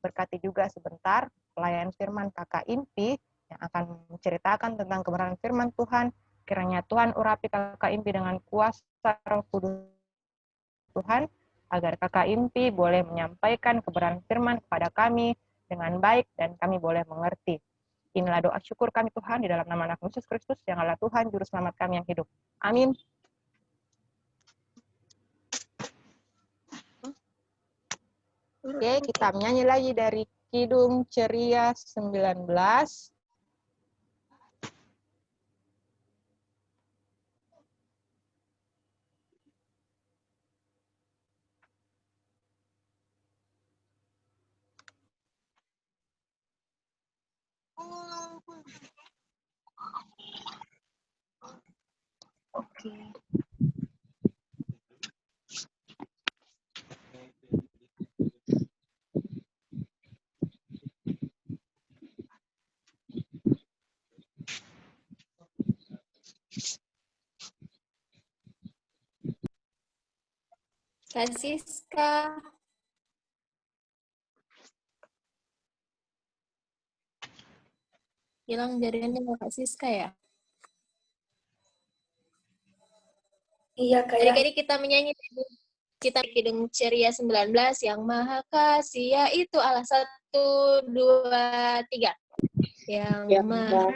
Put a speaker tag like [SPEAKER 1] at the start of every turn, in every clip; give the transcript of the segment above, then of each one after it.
[SPEAKER 1] berkati juga sebentar pelayan firman Kakak Impi yang akan menceritakan tentang kebenaran firman Tuhan. Kiranya Tuhan urapi Kakak Impi dengan kuasa Roh Kudus Tuhan, agar Kakak Impi boleh menyampaikan kebenaran firman kepada kami dengan baik dan kami boleh mengerti. Inilah doa syukur kami Tuhan di dalam nama anak Yesus Kristus yang adalah Tuhan Juru Selamat kami yang hidup. Amin. Oke, kita menyanyi lagi dari Kidung Ceria 19.
[SPEAKER 2] Oke.
[SPEAKER 3] Kak Siska. Hilang jaringannya Kak Siska ya?
[SPEAKER 2] Iya, kayak
[SPEAKER 3] Adik-adik kita menyanyi kita Kidung Ceria 19 yang Maha Kasih yaitu Allah 1, 2, 3. Yang Maha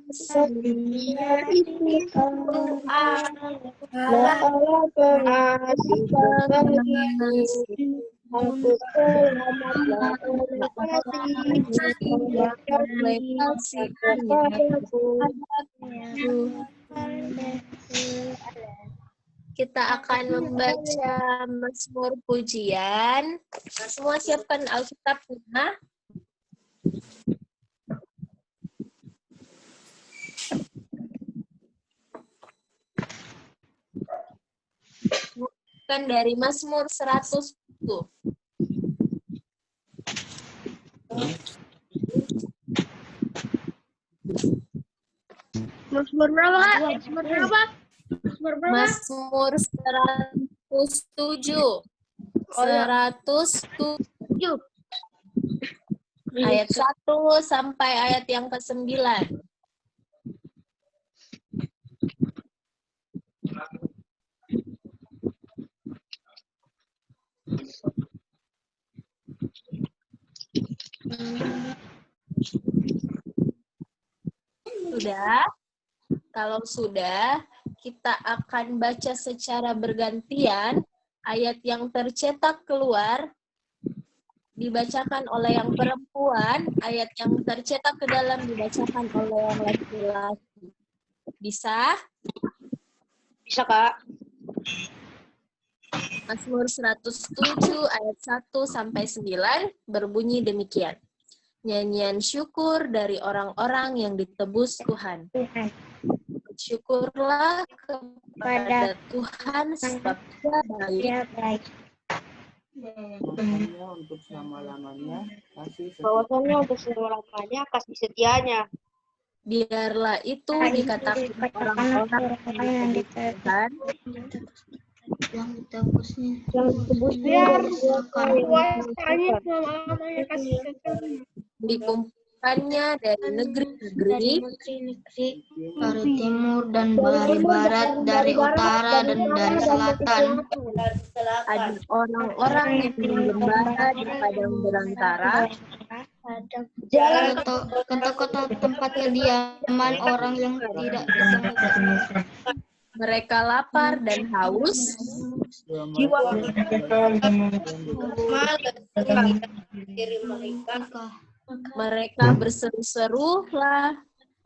[SPEAKER 3] Kasih yaitu Allah
[SPEAKER 2] pengasih aku selamatlah oleh kasih
[SPEAKER 3] kita akan membaca Mazmur pujian. Nah, semua siapkan Alkitabnya. Bukan dari Mazmur 100.
[SPEAKER 2] Mazmur berapa, Kak? Mazmur berapa?
[SPEAKER 3] Mazmur 107. 107. Ayat 1 sampai ayat yang ke-9. Sudah? Kalau sudah, kita akan baca secara bergantian ayat yang tercetak keluar dibacakan oleh yang perempuan, ayat yang tercetak ke dalam dibacakan oleh yang laki-laki. Bisa?
[SPEAKER 2] Bisa, Kak.
[SPEAKER 3] Mazmur 107 ayat 1 sampai 9 berbunyi demikian. Nyanyian syukur dari orang-orang yang ditebus Tuhan. Syukurlah kepada Tuhan sebab Dia baik.
[SPEAKER 4] Untuk selama-lamanya
[SPEAKER 2] Bahwasannya untuk selama-lamanya kasih setianya.
[SPEAKER 3] Biarlah itu dikatakan orang-orang yang ditebus Tuhan.
[SPEAKER 2] Yang ditebusnya kuasanya selama-lamanya kasih setianya.
[SPEAKER 3] Dikumpulkannya dari negeri-negeri,
[SPEAKER 2] Dari timur dan dari barat, dari utara dan dari selatan.
[SPEAKER 3] ada orang-orang yang menggembala di padang belantara,
[SPEAKER 2] Ke kota tempat kediaman orang yang tidak ditemukan.
[SPEAKER 3] mereka lapar dan haus, mereka berseru-serulah,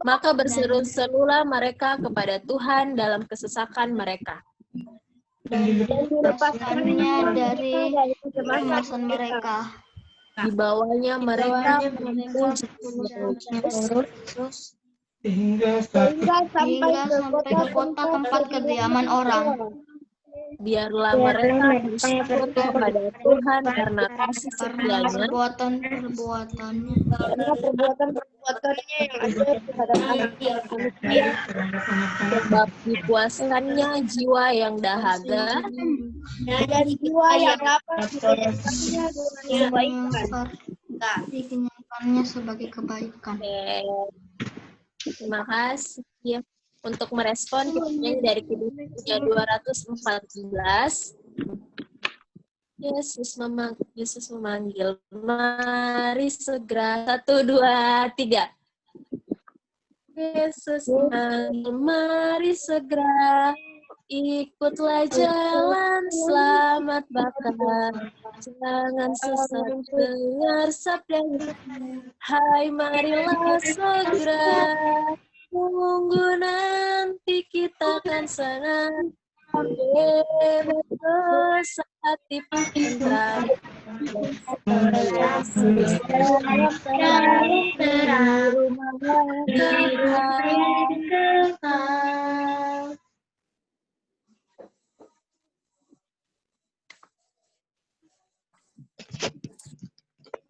[SPEAKER 3] maka berseru-serulah mereka kepada Tuhan dalam kesesakan mereka.
[SPEAKER 2] Dan dilepaskannya dari kemasan mereka.
[SPEAKER 3] Dibawanya mereka memuji
[SPEAKER 2] Hingga sampai ke kota tempat kediaman orang.
[SPEAKER 3] Biarlah mereka bersyukur kepada Tuhan karena kasih
[SPEAKER 2] karena
[SPEAKER 3] setianya,
[SPEAKER 2] perbuatan-perbuatannya.
[SPEAKER 5] Karena perbuatan-perbuatannya yang ada terhadap manusia.
[SPEAKER 3] sebab dipuaskannya jiwa yang dahaga,
[SPEAKER 5] Dan jiwa yang lapar diberikannya dengan kebaikan.
[SPEAKER 2] Dikenyangkannya sebagai kebaikan.
[SPEAKER 3] Oke. Terima kasih. Untuk merespon, kita nyanyi dari Kidung 214. Yesus memanggil, mari segera. 1, 2, 3. Yesus memanggil, mari segera. Ikutlah jalan selamat bakar. Jangan sesat dengar sabdanya. Hai, marilah segera. Tunggu nanti kita akan senang. Bebas hati pintar. Yesus dalam terang. Rumah kekal.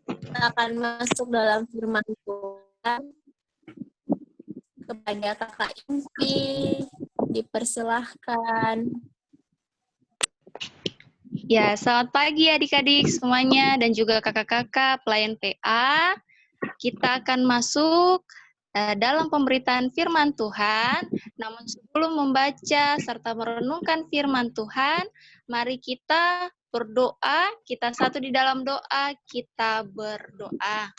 [SPEAKER 3] Kita akan masuk dalam firman Tuhan. Kepada Kakak Impi, dipersilahkan.
[SPEAKER 6] Ya, selamat pagi adik-adik semuanya dan juga kakak-kakak pelayan PA. Kita akan masuk dalam pemberitaan firman Tuhan. Namun sebelum membaca serta merenungkan firman Tuhan, mari kita berdoa. Kita satu di dalam doa, kita berdoa.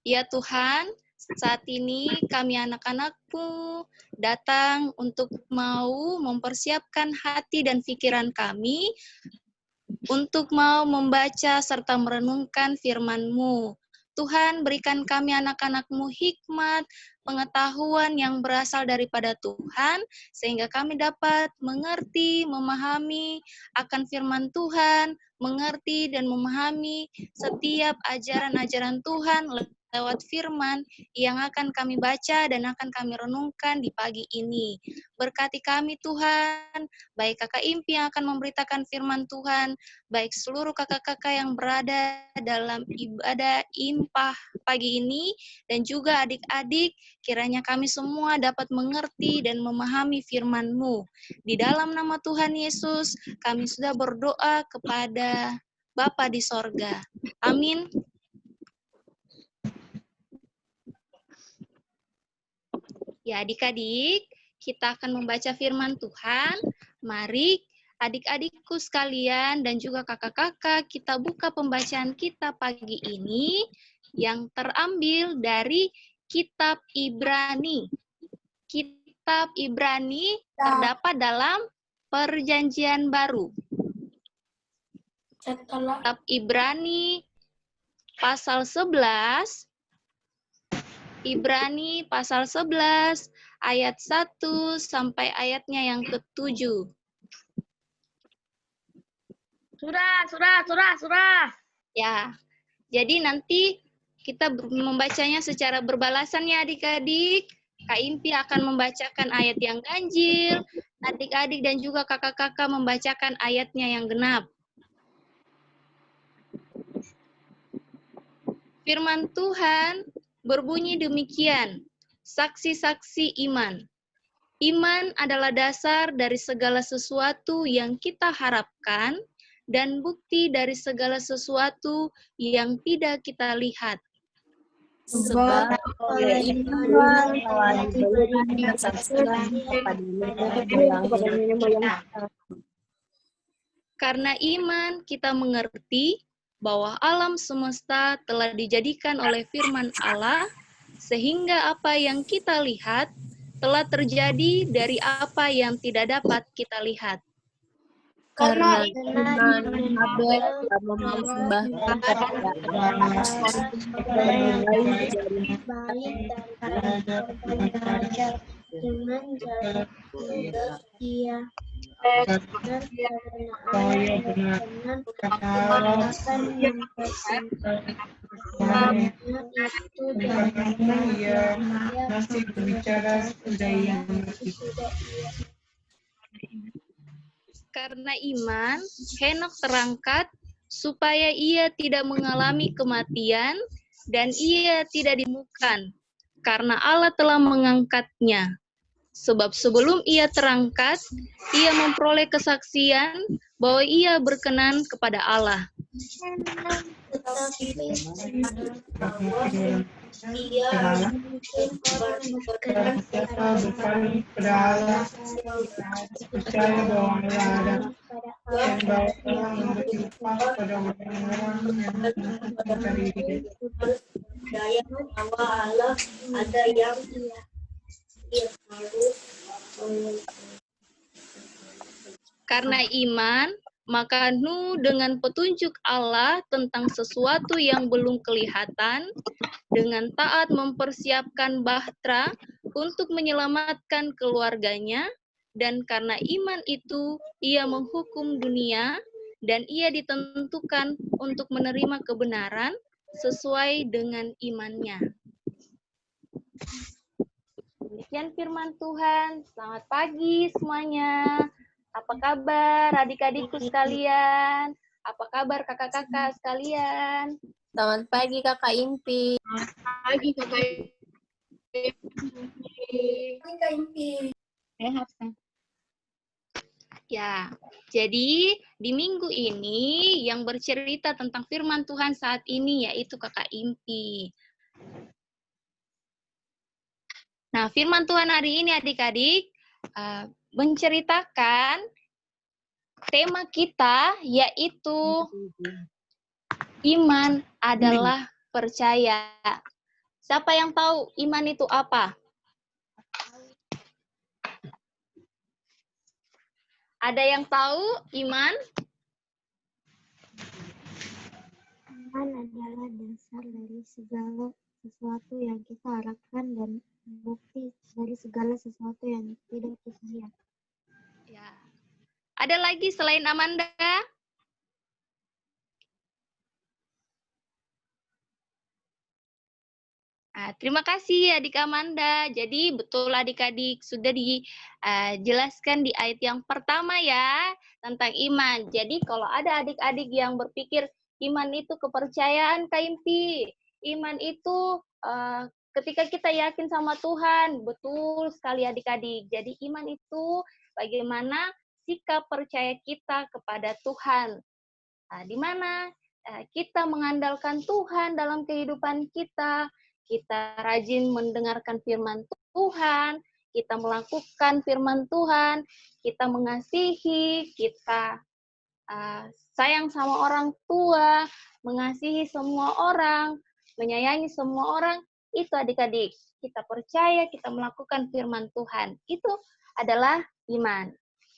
[SPEAKER 6] Ya Tuhan, saat ini kami anak-anak-Mu datang untuk mau mempersiapkan hati dan pikiran kami untuk mau membaca serta merenungkan firman-Mu. Tuhan, berikan kami anak-anak-Mu hikmat, pengetahuan yang berasal daripada Tuhan, sehingga kami dapat mengerti, memahami akan firman Tuhan, mengerti dan memahami setiap ajaran-ajaran Tuhan lewat firman yang akan kami baca dan akan kami renungkan di pagi ini. Berkati kami Tuhan, baik Kakak Impi yang akan memberitakan firman Tuhan, baik seluruh kakak-kakak yang berada dalam ibadah impah pagi ini, dan juga adik-adik, kiranya kami semua dapat mengerti dan memahami firman-Mu. Di dalam nama Tuhan Yesus, kami sudah berdoa kepada Bapa di sorga. Amin. Ya, adik-adik, kita akan membaca firman Tuhan. Mari adik-adikku sekalian dan juga kakak-kakak, kita buka pembacaan kita pagi ini yang terambil dari Kitab Ibrani. Kitab Ibrani terdapat dalam Perjanjian Baru. Kitab Ibrani pasal 11. Ibrani pasal 11 ayat 1 sampai ayatnya yang ke-7.
[SPEAKER 5] Surah.
[SPEAKER 6] Ya, jadi nanti kita membacanya secara berbalasan ya adik-adik. Kak Impi akan membacakan ayat yang ganjil, adik-adik dan juga kakak-kakak membacakan ayatnya yang genap. Firman Tuhan berbunyi demikian, saksi-saksi iman. Iman adalah dasar dari segala sesuatu yang kita harapkan dan bukti dari segala sesuatu yang tidak kita lihat.
[SPEAKER 3] Sebab oleh iman telah diberikan kesaksian kepada nenek moyang kita.
[SPEAKER 6] Karena iman kita mengerti bahwa alam semesta telah dijadikan oleh firman Allah, sehingga apa yang kita lihat telah terjadi dari apa yang tidak dapat kita lihat.
[SPEAKER 3] Karena iman Abel telah mempersembahkan kepada Allah bernilai menjadi
[SPEAKER 2] dengan jalan ia benar karena Allah dengan kebenaran yang itu dan
[SPEAKER 4] masih berbicara sudah yang
[SPEAKER 6] karena iman, Henokh terangkat supaya ia tidak mengalami kematian dan ia tidak ditemukan, karena Allah telah mengangkatnya. Sebab sebelum ia terangkat, ia memperoleh kesaksian bahwa ia berkenan kepada Allah.
[SPEAKER 4] Percaya bahwa Allah ada dan bahwa Allah memberi upah pada orang-orang yang mencari dia.
[SPEAKER 5] Percaya bahwa Allah ada yang harus
[SPEAKER 6] Karena iman, maka Nuh dengan petunjuk Allah tentang sesuatu yang belum kelihatan, dengan taat mempersiapkan bahtera untuk menyelamatkan keluarganya, dan karena iman itu ia menghukum dunia, dan ia ditentukan untuk menerima kebenaran sesuai dengan imannya. Demikian firman Tuhan. Selamat pagi semuanya. Apa kabar adik-adikku sekalian? Apa kabar kakak-kakak sekalian?
[SPEAKER 3] Selamat pagi Kakak Impi.
[SPEAKER 5] lagi kakak.
[SPEAKER 6] Ya, jadi di minggu ini yang bercerita tentang firman Tuhan saat ini yaitu Kakak Impi. Nah, firman Tuhan hari ini adik-adik menceritakan tema kita yaitu iman adalah percaya. Siapa yang tahu iman itu apa? Ada yang tahu iman?
[SPEAKER 7] Iman adalah dasar dari segala sesuatu yang kita harapkan dan bukti dari segala sesuatu yang tidak kita lihat.
[SPEAKER 6] Ya. Ada lagi selain Amanda? Terima kasih adik Amanda. Jadi betul adik-adik sudah dijelaskan di ayat yang pertama ya tentang iman. Jadi kalau ada adik-adik yang berpikir iman itu kepercayaan Kak Impi, iman itu ketika kita yakin sama Tuhan, betul sekali adik-adik. Jadi iman itu bagaimana sikap percaya kita kepada Tuhan. Di mana kita mengandalkan Tuhan dalam kehidupan kita. Kita rajin mendengarkan firman Tuhan, kita melakukan firman Tuhan, kita mengasihi, kita sayang sama orang tua, mengasihi semua orang, menyayangi semua orang, itu adik-adik. Kita percaya, kita melakukan firman Tuhan. Itu adalah iman.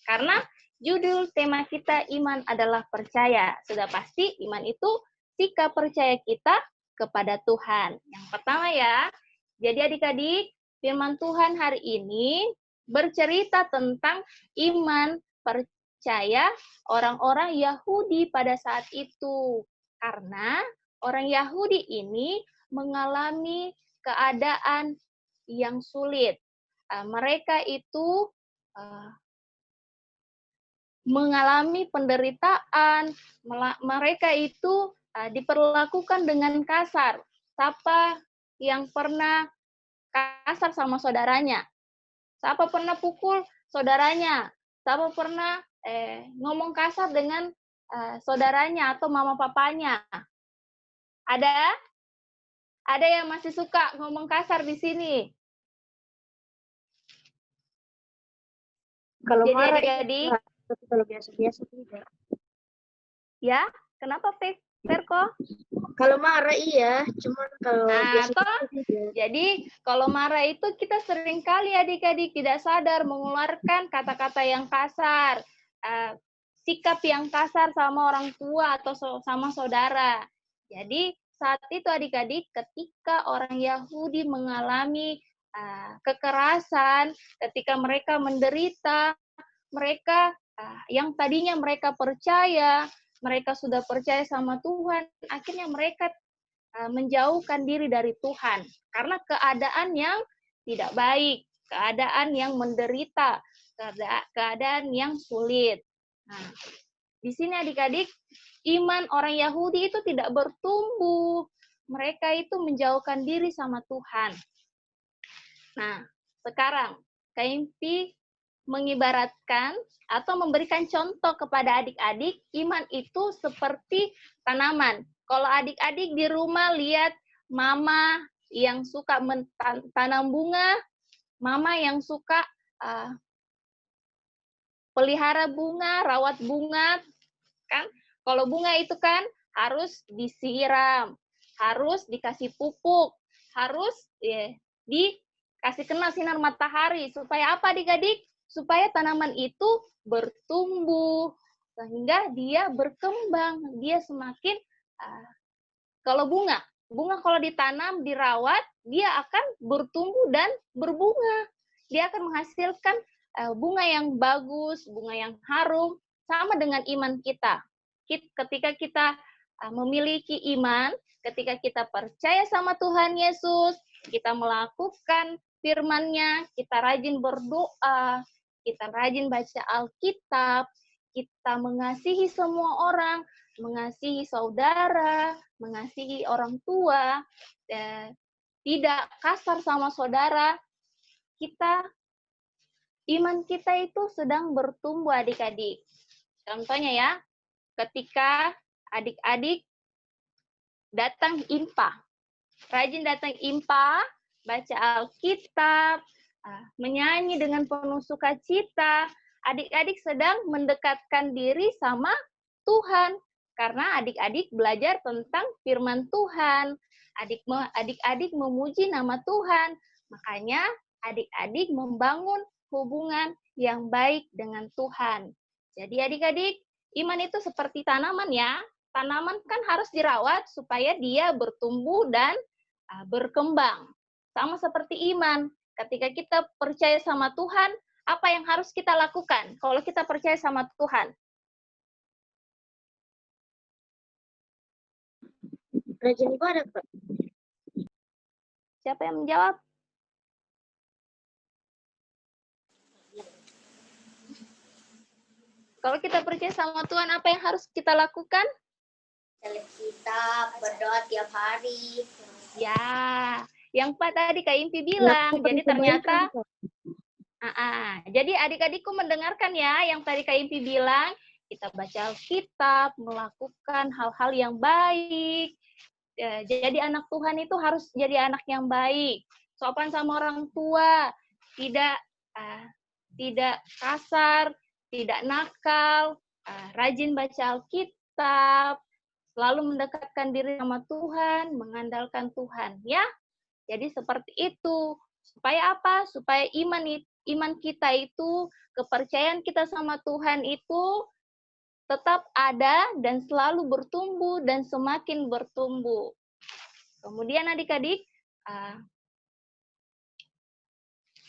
[SPEAKER 6] Karena judul tema kita iman adalah percaya. Sudah pasti iman itu sikap percaya kita kepada Tuhan. Yang pertama ya, jadi adik-adik, firman Tuhan hari ini bercerita tentang iman percaya orang-orang Yahudi pada saat itu. Karena orang Yahudi ini mengalami keadaan yang sulit. Mereka itu mengalami penderitaan, mereka itu diperlakukan dengan kasar. Siapa yang pernah kasar sama saudaranya? Siapa pernah pukul saudaranya? Siapa pernah ngomong kasar dengan saudaranya atau mama papanya? Ada? Ada yang masih suka ngomong kasar di sini?
[SPEAKER 5] Kalau
[SPEAKER 6] Jadi
[SPEAKER 5] marah
[SPEAKER 6] adik-adik,
[SPEAKER 5] tapi kalau biasa-biasa tidak.
[SPEAKER 6] ya, kenapa Verko?
[SPEAKER 5] Kalau marah iya, cuman kalau biasa
[SPEAKER 6] tidak. Jadi kalau marah itu kita sering kali adik-adik tidak sadar mengeluarkan kata-kata yang kasar, sikap yang kasar sama orang tua atau sama saudara. Jadi saat itu adik-adik ketika orang Yahudi mengalami kekerasan, ketika mereka menderita, mereka yang tadinya mereka percaya, mereka sudah percaya sama Tuhan, akhirnya mereka menjauhkan diri dari Tuhan karena keadaan yang tidak baik, keadaan yang menderita, keadaan yang sulit. Nah, di sini adik-adik, iman orang Yahudi itu tidak bertumbuh. Mereka itu menjauhkan diri sama Tuhan. Nah, sekarang KMP mengibaratkan atau memberikan contoh kepada adik-adik, iman itu seperti tanaman. Kalau adik-adik di rumah lihat mama yang suka tanam bunga, mama yang suka pelihara bunga, rawat bunga, kan? Kalau bunga itu kan harus disiram, harus dikasih pupuk, harus dikasih kena sinar matahari. Supaya apa adik-adik? Supaya tanaman itu bertumbuh, sehingga dia berkembang, dia semakin, kalau bunga kalau ditanam, dirawat, dia akan bertumbuh dan berbunga. Dia akan menghasilkan bunga yang bagus, bunga yang harum, sama dengan iman kita. Ketika kita memiliki iman, ketika kita percaya sama Tuhan Yesus, kita melakukan firman-Nya, kita rajin berdoa, kita rajin baca Alkitab, kita mengasihi semua orang, mengasihi saudara, mengasihi orang tua, tidak kasar sama saudara, iman kita itu sedang bertumbuh adik-adik. Contohnya ya, ketika adik-adik datang IMPA, rajin datang IMPA, baca Alkitab, menyanyi dengan penuh sukacita, adik-adik sedang mendekatkan diri sama Tuhan. Karena adik-adik belajar tentang firman Tuhan. Adik-adik memuji nama Tuhan. Makanya adik-adik membangun hubungan yang baik dengan Tuhan. Jadi adik-adik, iman itu seperti tanaman ya. Tanaman kan harus dirawat supaya dia bertumbuh dan berkembang. Sama seperti iman. Ketika kita percaya sama Tuhan, apa yang harus kita lakukan kalau kita percaya sama Tuhan?
[SPEAKER 5] Rajin ibadah, Kak.
[SPEAKER 6] Siapa yang menjawab? Kalau kita percaya sama Tuhan, apa yang harus kita lakukan?
[SPEAKER 2] Baca kitab, berdoa tiap hari.
[SPEAKER 6] Ya, yang Pak tadi Kak Impi bilang. Jadi ternyata, jadi adik-adikku mendengarkan ya, yang tadi Kak Impi bilang, kita baca Alkitab, melakukan hal-hal yang baik. Jadi anak Tuhan itu harus jadi anak yang baik, sopan sama orang tua, tidak kasar, tidak nakal, rajin baca Alkitab, selalu mendekatkan diri sama Tuhan, mengandalkan Tuhan, ya. Jadi seperti itu. Supaya apa? Supaya iman kita itu, kepercayaan kita sama Tuhan itu tetap ada dan selalu bertumbuh dan semakin bertumbuh. Kemudian adik-adik,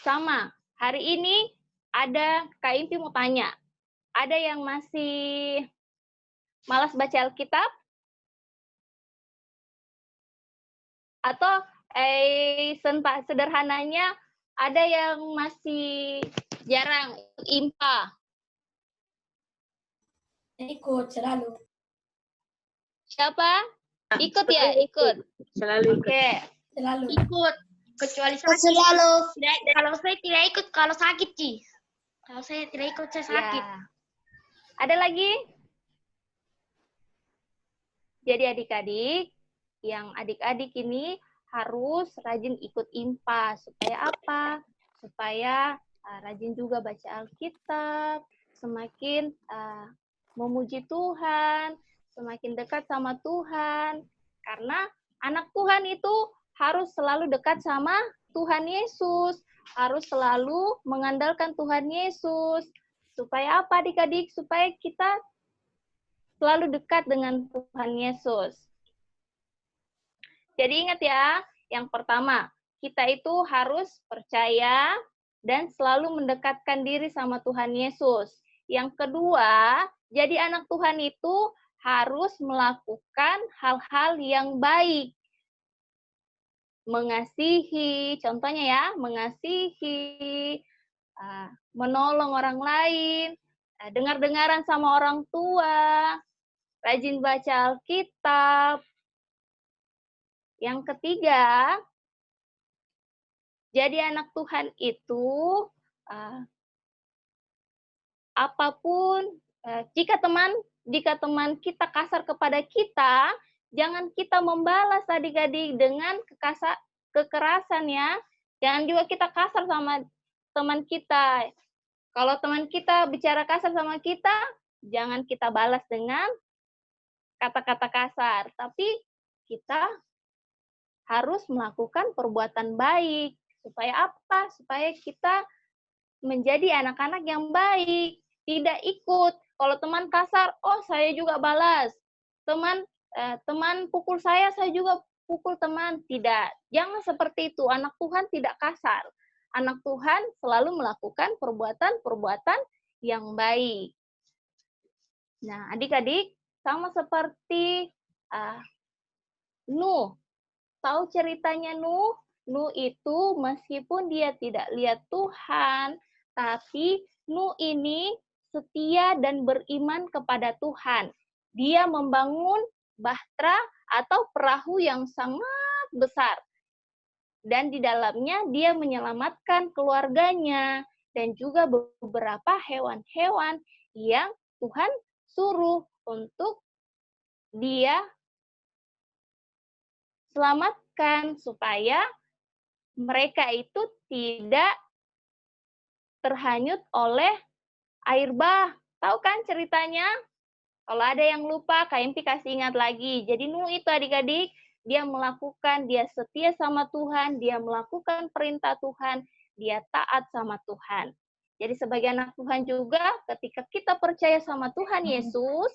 [SPEAKER 6] sama, hari ini ada Kak Impi mau tanya, ada yang masih malas baca Alkitab? Atau sederhananya, ada yang masih jarang IMPA?
[SPEAKER 8] Ikut selalu.
[SPEAKER 6] Siapa? Ikut ya, ikut.
[SPEAKER 5] Selalu ikut.
[SPEAKER 6] Oke.
[SPEAKER 8] Selalu.
[SPEAKER 2] Ikut. Kecuali sakit.
[SPEAKER 5] Selalu.
[SPEAKER 2] Kalau saya tidak ikut, kalau sakit, Ci. Kalau saya tidak ikut, saya sakit.
[SPEAKER 6] Ya. Ada lagi? Jadi adik-adik, yang adik-adik ini harus rajin ikut IMPA. Supaya apa? Supaya rajin juga baca Alkitab, semakin memuji Tuhan, semakin dekat sama Tuhan. Karena anak Tuhan itu harus selalu dekat sama Tuhan Yesus, harus selalu mengandalkan Tuhan Yesus. Supaya apa adik-adik? Supaya kita selalu dekat dengan Tuhan Yesus. Jadi ingat ya, yang pertama, kita itu harus percaya dan selalu mendekatkan diri sama Tuhan Yesus. Yang kedua, jadi anak Tuhan itu harus melakukan hal-hal yang baik. Mengasihi, contohnya ya, mengasihi, menolong orang lain, dengar-dengaran sama orang tua, rajin baca Alkitab. Yang ketiga, jadi anak Tuhan itu apapun, jika teman kita kasar kepada kita, jangan kita membalas adik-adik dengan kekerasan ya. Jangan juga kita kasar sama teman kita. Kalau teman kita bicara kasar sama kita, jangan kita balas dengan kata-kata kasar. Tapi kita harus melakukan perbuatan baik. Supaya apa? Supaya kita menjadi anak-anak yang baik. Tidak ikut. Kalau teman kasar, oh saya juga balas. Teman pukul saya juga pukul teman. Tidak. Jangan seperti itu. Anak Tuhan tidak kasar. Anak Tuhan selalu melakukan perbuatan-perbuatan yang baik. Nah, adik-adik, sama seperti Nuh. Tahu ceritanya Nuh? Nuh itu meskipun dia tidak lihat Tuhan, tapi Nuh ini setia dan beriman kepada Tuhan. Dia membangun bahtera atau perahu yang sangat besar. Dan di dalamnya dia menyelamatkan keluarganya dan juga beberapa hewan-hewan yang Tuhan suruh untuk dia selamatkan supaya mereka itu tidak terhanyut oleh air bah. Tahu kan ceritanya? Kalau ada yang lupa, KMP kasih ingat lagi. Jadi Nuh itu adik-adik, dia setia sama Tuhan, dia melakukan perintah Tuhan, dia taat sama Tuhan. Jadi sebagai anak Tuhan juga, ketika kita percaya sama Tuhan Yesus,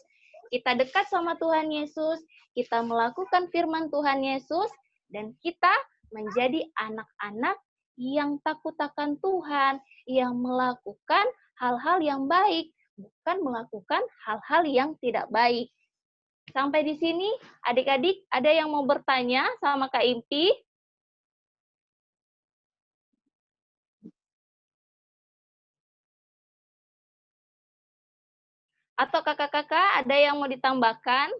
[SPEAKER 6] kita dekat sama Tuhan Yesus, kita melakukan firman Tuhan Yesus, dan kita menjadi anak-anak yang takut akan Tuhan, yang melakukan hal-hal yang baik, bukan melakukan hal-hal yang tidak baik. Sampai di sini, adik-adik, ada yang mau bertanya sama Kak Impi? Atau kakak-kakak, ada yang mau ditambahkan?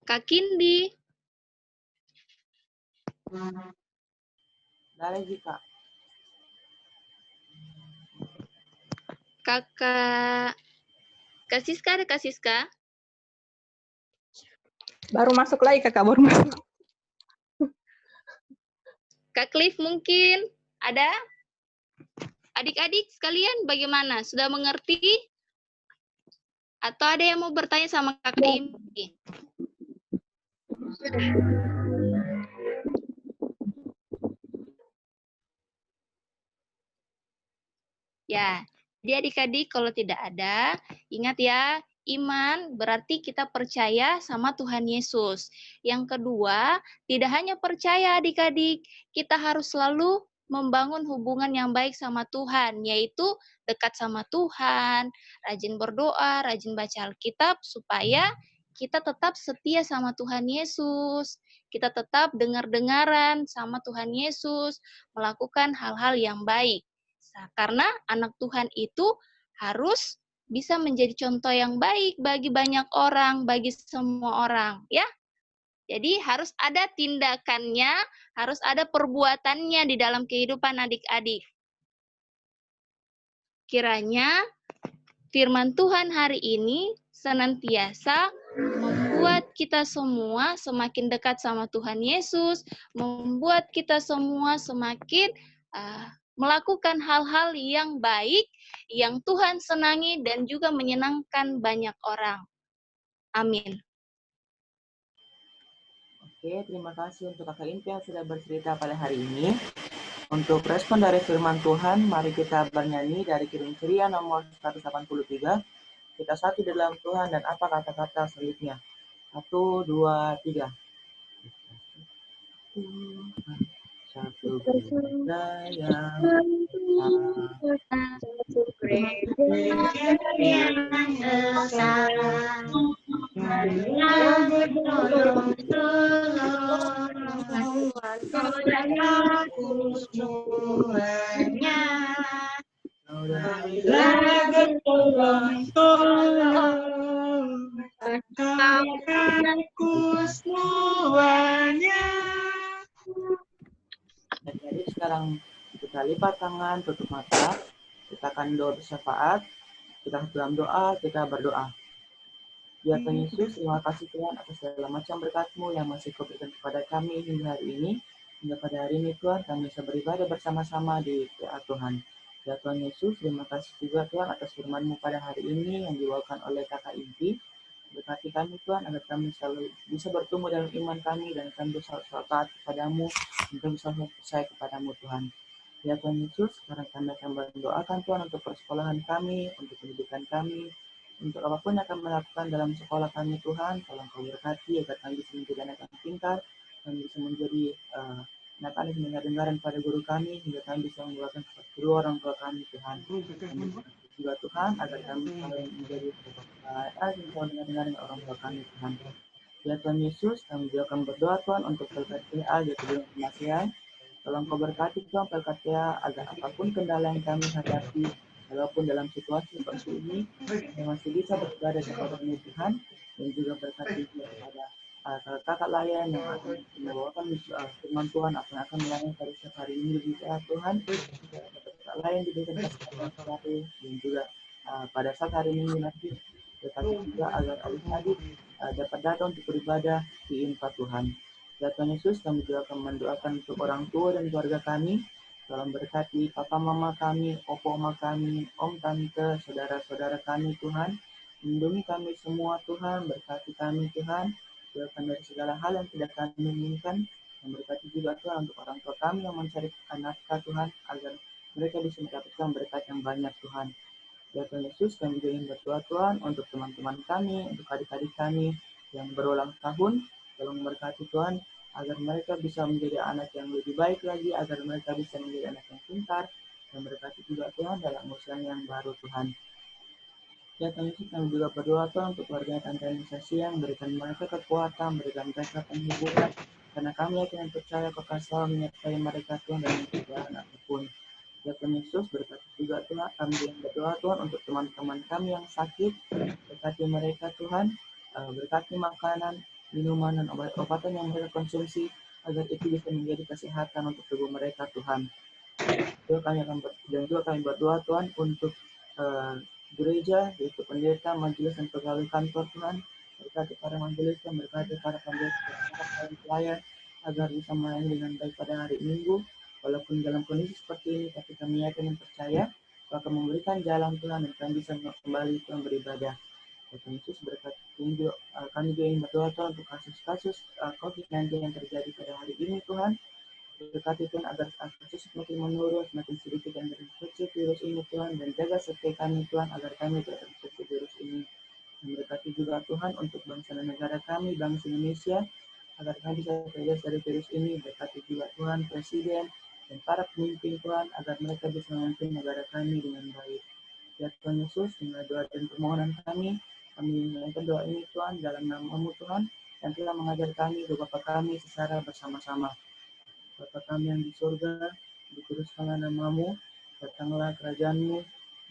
[SPEAKER 6] Kak Kindi.
[SPEAKER 4] Lagi, Kak.
[SPEAKER 6] Kak Siska, ada Kak Siska?
[SPEAKER 1] Baru masuk lagi kakak, baru masuk.
[SPEAKER 6] Kak Cliff mungkin ada? Adik-adik sekalian bagaimana? Sudah mengerti? Atau ada yang mau bertanya sama Kakak Impi? Ya, jadi adik-adik kalau tidak ada, ingat ya, iman berarti kita percaya sama Tuhan Yesus. Yang kedua, tidak hanya percaya adik-adik, kita harus selalu membangun hubungan yang baik sama Tuhan, yaitu dekat sama Tuhan, rajin berdoa, rajin baca Alkitab, supaya kita tetap setia sama Tuhan Yesus, kita tetap dengar-dengaran sama Tuhan Yesus, melakukan hal-hal yang baik. Karena anak Tuhan itu harus bisa menjadi contoh yang baik bagi banyak orang, bagi semua orang, ya. Jadi harus ada tindakannya, harus ada perbuatannya di dalam kehidupan adik-adik. Kiranya firman Tuhan hari ini senantiasa membuat kita semua semakin dekat sama Tuhan Yesus, membuat kita semua semakin melakukan hal-hal yang baik, yang Tuhan senangi dan juga menyenangkan banyak orang. Amin.
[SPEAKER 4] Oke, terima kasih untuk Kakak Impi yang sudah bercerita pada hari ini. Untuk respon dari firman Tuhan, mari kita bernyanyi dari Kirim Ceria nomor 183. Kita satu di dalam Tuhan dan apa kata-kata selanjutnya. 1, 2, 3. Satu gereja yang
[SPEAKER 2] Satu gereja yang esa,
[SPEAKER 4] Jadi sekarang kita lipat tangan, tutup mata, kita akan doa bersyafaat, kita dalam doa, kita berdoa. Ya Tuhan Yesus, terima kasih Tuhan atas segala macam berkat-Mu yang masih Kau berikan kepada kami hingga hari ini. Hingga pada hari ini Tuhan, kami bisa beribadah bersama-sama di PA Tuhan. Ya Tuhan Yesus, terima kasih juga Tuhan atas firman-Mu pada hari ini yang dibawakan oleh Kakak Inti. Berkati kami Tuhan, agar kami selalu bisa bertumbuh dalam iman kami dan kami bisa taat kepadamu, dan kami bisa percaya kepadamu Tuhan. Ya Tuhan Yesus, sekarang kami akan mendoakan Tuhan untuk persekolahan kami, untuk pendidikan kami, untuk apapun yang akan melakukan dalam sekolah kami Tuhan. Tolong Kau berkati agar kami bisa menjadi anak yang pintar, kami bisa menjadi anak-anak yang mendengarkan pada guru kami, hingga kami bisa membawakan kedua orang tua kami Tuhan. Kami juga Tuhan, agar kami selalu menjadi yang dengar orang tua kami Tuhan. Ya Tuhan Yesus, kami juga akan berdoa Tuhan untuk berkat PA di Kedung Kemasian. Tolong Kau berkati Tuhan berkat PA agar apapun kendala yang kami hadapi, walaupun dalam situasi seperti ini, kami masih bisa beribadah kepada-Mu Tuhan, dan juga berkati kepada kakak layan yang akan membawakan firman Tuhan, akan melayani pada setiap hari ini di PA Tuhan. Kakak layan diberikan kesehatan selalu, dan juga pada saat hari Minggu nanti, berkati juga agar adik-adik dapat datang untuk beribadah di IMPA Tuhan. Ya Tuhan Yesus, kami juga akan mendoakan untuk orang tua dan keluarga kami. Tolong berkati papa mama kami, opo oma kami, om tante, saudara-saudara kami Tuhan. Lindungi kami semua Tuhan, berkati kami Tuhan. Jauhkan dari segala hal yang tidak kami inginkan. Dan berkati juga Tuhan untuk orang tua kami yang mencari nafkah Tuhan, agar mereka bisa mendapatkan berkat yang banyak Tuhan. Ya Tuhan Yesus, kami juga ingin berdoa Tuhan untuk teman-teman kami, untuk adik-adik kami yang berulang tahun. Tolong berkati Tuhan, agar mereka bisa menjadi anak yang lebih baik lagi, agar mereka bisa menjadi anak yang pintar, dan berkati juga Tuhan dalam usia yang baru Tuhan. Ya Tuhan Yesus, kami juga berdoa Tuhan untuk keluarga Tante Anissa Siang, berikan mereka kekuatan, berikan mereka penghiburan, karena kami yakin dan percaya Kau akan selalu menyertai mereka Tuhan dalam perjalanan apapun. Ya Tuhan Yesus, berkati juga Tuhan, kami yang berdoa Tuhan untuk teman-teman kami yang sakit, berkati mereka Tuhan, berkati makanan, minuman, dan obat-obatan yang mereka konsumsi, agar itu bisa menjadi kesehatan untuk tubuh mereka Tuhan. Dan juga kami berdoa Tuhan untuk gereja, yaitu pendeta, majelis, dan pegawai kantor Tuhan, berkati para majelis dan berkati para pendeta dan pelayan, agar bisa melayani dengan baik pada hari Minggu. Walaupun dalam kondisi seperti ini, tapi kami yakin dan percaya Kau akan memberikan jalan Tuhan, dan kami bisa kembali Tuhan beribadah. Tuhan Yesus, berkati kami juga ingin berdoa Tuhan untuk kasus-kasus COVID-19 yang terjadi pada hari ini Tuhan. Berkati Tuhan agar kasus semakin menurun, semakin sedikit yang terinfeksi virus ini Tuhan, dan jaga sertai kami Tuhan agar kami tidak terinfeksi virus ini. Dan berkati juga Tuhan untuk bangsa dan negara kami, bangsa Indonesia, agar kami bisa terbebas dari virus ini. Berkati juga Tuhan Presiden dan para pemimpin Tuhan, agar mereka bisa memimpin negara kami dengan baik. Ya Tuhan Yesus, dengan doa dan permohonan kami menyerahkan doa ini Tuhan dalam nama-Mu Tuhan, yang telah mengajar kami, Bapa kami secara bersama-sama. Bapa kami yang di surga, dikuduskanlah nama-Mu, datanglah kerajaan-Mu,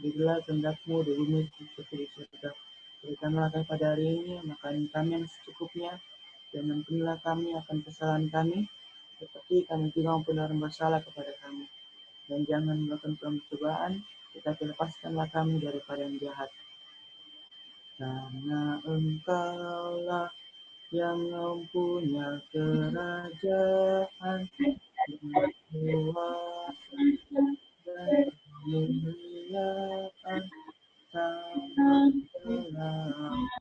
[SPEAKER 4] jadilah kehendak-Mu di bumi seperti di surga. Berikanlah kami pada hari ini makan kami yang secukupnya, dan ampunilah kami akan kesalahan kami, seperti kami juga mengampuni orang bersalah kepada kami. Dan jangan melakukan pencobaan, tetapi lepaskanlah kami daripada yang jahat. Karena Engkaulah yang mempunyai kerajaan, dan kuasa, dan kemuliaan sampai selama-lamanya.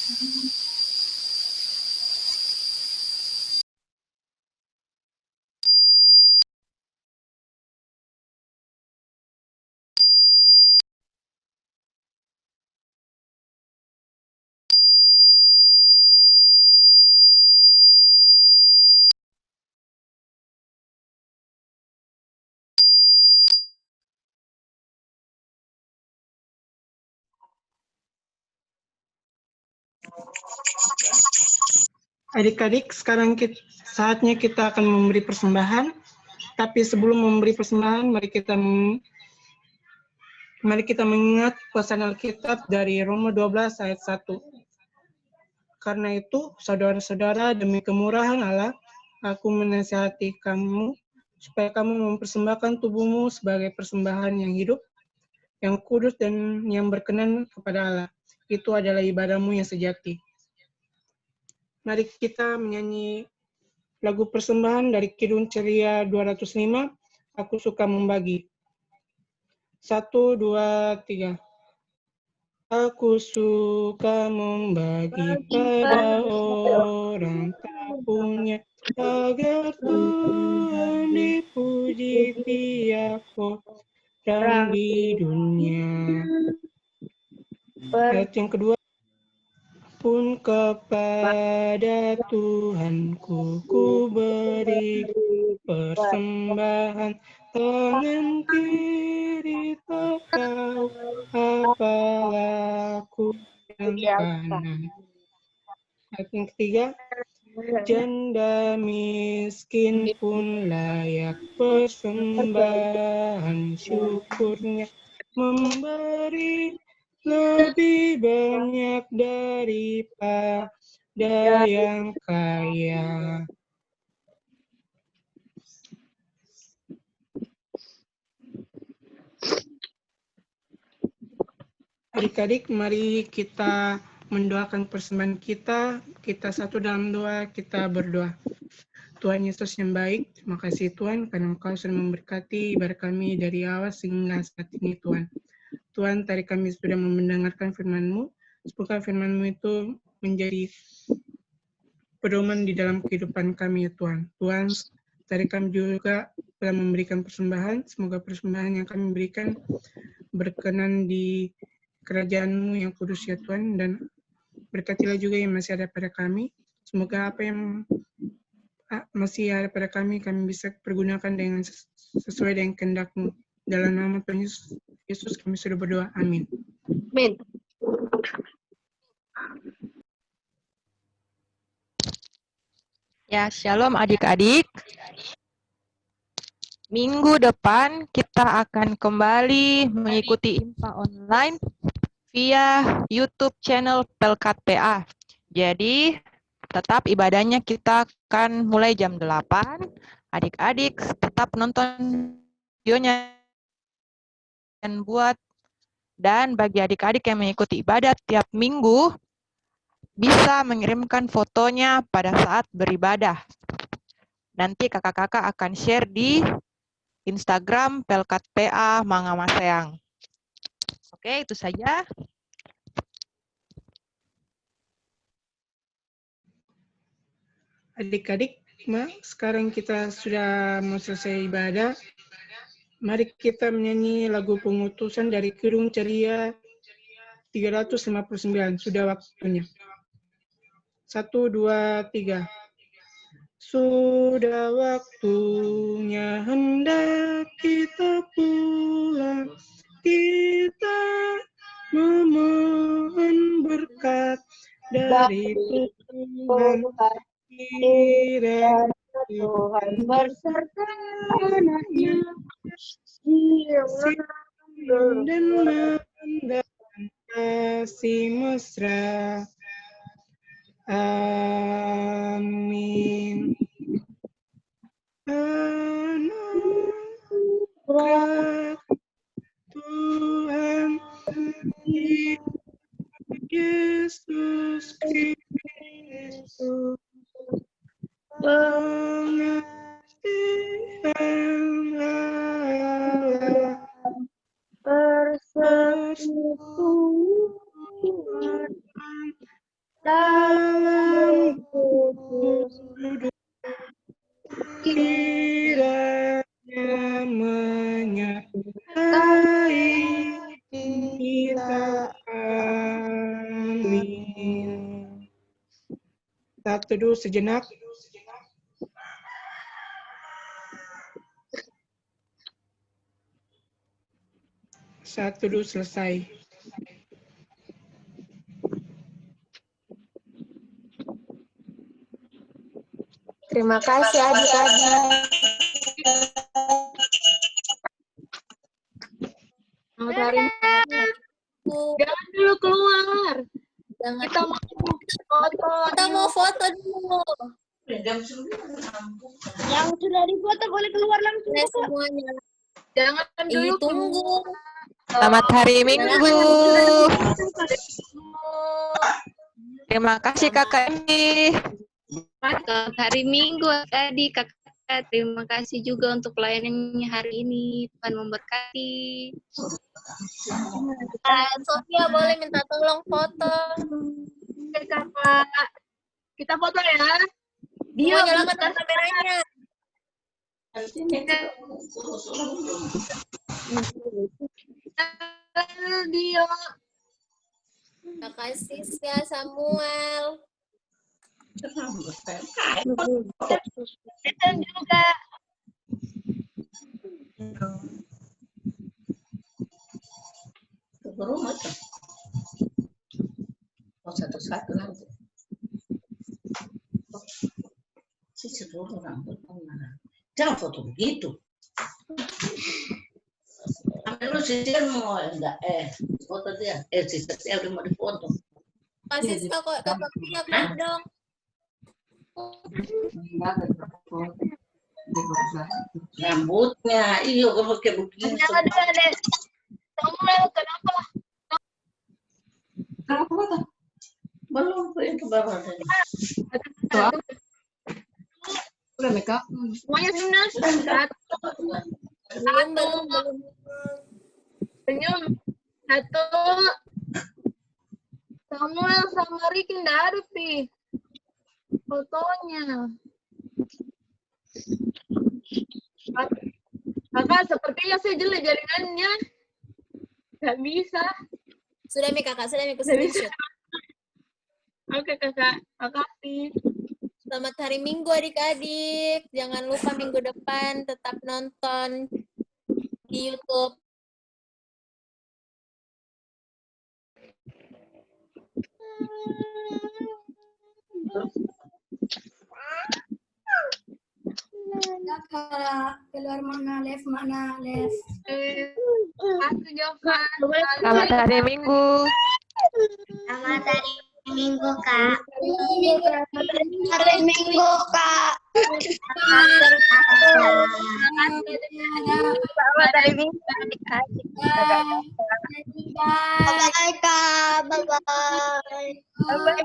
[SPEAKER 4] Amin.
[SPEAKER 8] Adik-adik, sekarang saatnya kita akan memberi persembahan. Tapi sebelum memberi persembahan, mari kita mengingat pesan Alkitab dari Roma 12 ayat 1. Karena itu, saudara-saudara, demi kemurahan Allah, aku menasihati kamu supaya kamu mempersembahkan tubuhmu sebagai persembahan yang hidup, yang kudus dan yang berkenan kepada Allah. Itu adalah ibadahmu yang sejati. Mari kita menyanyi lagu persembahan dari Kidung Ceria 205, Aku Suka Membagi. 1, 2, 3. Aku suka membagi pada orang tak punya, agar Tuhan dipuji tiap orang di dunia. Ayat yang kedua. Pun kepada Tuhanku ku beri persembahan, tangan kiri tak tahu apa laku yang kanan. Ayat yang ketiga, janda miskin pun layak persembahan syukurnya, memberi lebih banyak daripada yang kaya. Adik-adik, mari kita mendoakan persembahan kita. Kita satu dalam doa, kita berdoa. Tuhan Yesus yang baik, terima kasih Tuhan karena Engkau sudah memberkati ibadah kami dari awal sehingga saat ini Tuhan. Tuhan, tadi kami sudah mendengarkan firman-Mu. Semoga firman-Mu itu menjadi pedoman di dalam kehidupan kami ya Tuhan. Tuhan, tadi kami juga telah memberikan persembahan. Semoga persembahan yang kami berikan berkenan di kerajaan-Mu yang kudus ya Tuhan, dan berkatilah juga yang masih ada pada kami. Semoga apa yang masih ada pada kami bisa pergunakan dengan sesuai dengan kehendak-Mu. Dalam nama Tuhan Yesus kami sudah berdoa. Amin.
[SPEAKER 5] Amin.
[SPEAKER 1] Ya, shalom adik-adik. Minggu depan kita akan kembali mengikuti IMPA online via YouTube channel Pelkat PA. Jadi, tetap ibadahnya kita akan mulai jam 8. Adik-adik tetap nonton videonya dan bagi adik-adik yang mengikuti ibadah tiap minggu bisa mengirimkan fotonya pada saat beribadah. Nanti kakak-kakak akan share di Instagram Pelkat PA Manga Maseang. Oke, itu saja.
[SPEAKER 8] Adik-adik, sekarang kita sudah mau selesai ibadah. Mari kita menyanyi lagu pengutusan dari Kidung Ceria 359. Sudah waktunya. 1, 2, 3. Sudah waktunya hendak kita pulang. Kita memohon berkat dari Tuhan. Kiranya
[SPEAKER 5] Tuhan berserta anaknya
[SPEAKER 8] dan mendatangkan kasih mesra. Amin. Anugerah Tuhan Yesus Kristus, pengasihan Allah, persekutuan dalam hidup, kiranya menyertai kita. Amin. Kita teduh sejenak. Saat teduh selesai.
[SPEAKER 5] Terima kasih adik-adik. Selamat hari Jangan dulu keluar.
[SPEAKER 3] Jangan.
[SPEAKER 5] Kita mau foto.
[SPEAKER 3] Kita mau foto dulu.
[SPEAKER 5] Yang sudah difoto boleh keluar langsung.
[SPEAKER 3] Semuanya.
[SPEAKER 5] Jangan dulu
[SPEAKER 3] Tunggu.
[SPEAKER 1] Selamat hari Minggu. Terima kasih Kakak Emi.
[SPEAKER 6] Selamat hari Minggu tadi Kakak. Terima kasih juga untuk pelayanannya hari ini. Tuhan memberkati.
[SPEAKER 3] Sofia boleh minta tolong foto.
[SPEAKER 5] Oke, Kakak. Kita foto ya.
[SPEAKER 3] Dia nyalakan kameranya.
[SPEAKER 5] Dia.
[SPEAKER 3] Kakak Sisya Samuel.
[SPEAKER 5] Kita juga.
[SPEAKER 9] Satu-satu nanti. Si seluruh rambut mana? Jangan foto begitu. Ambil lu sisir mau enggak? Foto dia. Sisir udah mau difoto.
[SPEAKER 3] Kasih kakak Pia belum dong.
[SPEAKER 9] Rambutnya, iya gue pakai begini.
[SPEAKER 5] Adik-adik. Samuel, kenapa?
[SPEAKER 9] Kenapa? Belum yang ke bawah tadi. Udah Meka.
[SPEAKER 5] Semuanya senyum.
[SPEAKER 3] Belum.
[SPEAKER 5] Senyum. Satu. Samuel sama Ricky nggak ada, Pi. Fotonya. Kakak, sepertinya sih jelek jaringannya. Nggak bisa.
[SPEAKER 3] Sudah Mi kakak, sudah Mi aku screenshot.
[SPEAKER 5] Oke, Kakak. Makasih.
[SPEAKER 3] Selamat hari Minggu adik-adik. Jangan lupa minggu depan tetap nonton di YouTube.
[SPEAKER 7] Kakak, keluar mana left.
[SPEAKER 5] Aku Jovan.
[SPEAKER 1] Selamat hari Minggu.
[SPEAKER 7] Selamat hari Minggu, Kak. Hari Minggu, Kak.
[SPEAKER 5] Selamat hari Minggu.
[SPEAKER 7] Bye, Kak. Bye-bye.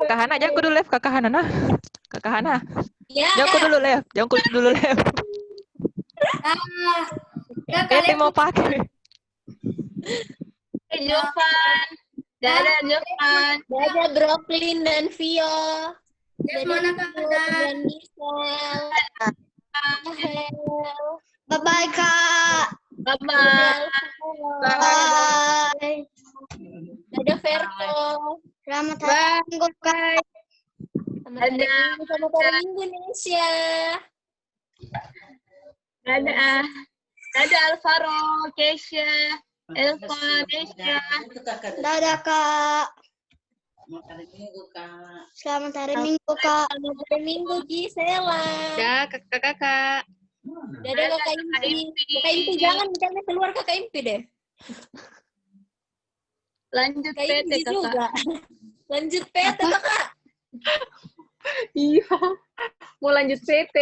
[SPEAKER 1] Kakak Hana, jangan kudu live Kakak Hana nah. Kakak Hana,
[SPEAKER 3] Ya.
[SPEAKER 1] jangan kudu dulu live. Beti mau pakai.
[SPEAKER 5] Jovan. Dadah, Jovan.
[SPEAKER 3] Dadah Brooklyn dan Vio.
[SPEAKER 7] Mana Kakak?
[SPEAKER 3] Dan Michelle.
[SPEAKER 7] Bye-bye, Kak.
[SPEAKER 5] Bye-bye.
[SPEAKER 7] Bye.
[SPEAKER 3] Dadah Verto.
[SPEAKER 7] Selamat hari Minggu, Kak.
[SPEAKER 3] Selamat hari Minggu Indonesia.
[SPEAKER 5] Dadah. Dadah Alvaro, Keisha, Elva, Nesha.
[SPEAKER 7] Dadah, Kak.
[SPEAKER 9] Selamat hari Minggu, Kak.
[SPEAKER 7] Selamat hari Minggu, Kak.
[SPEAKER 3] Selamat hari Minggu Gisela.
[SPEAKER 6] Dah kakak-kakak.
[SPEAKER 3] Dadah Kakak Impi. Kakak Impi jangan keluar Kakak Impi deh.
[SPEAKER 5] Lanjut
[SPEAKER 3] Kakak
[SPEAKER 5] PT,
[SPEAKER 3] Impi
[SPEAKER 5] Kakak.
[SPEAKER 3] juga. Lanjut PT Kakak.
[SPEAKER 5] Iya. Mau lanjut PT.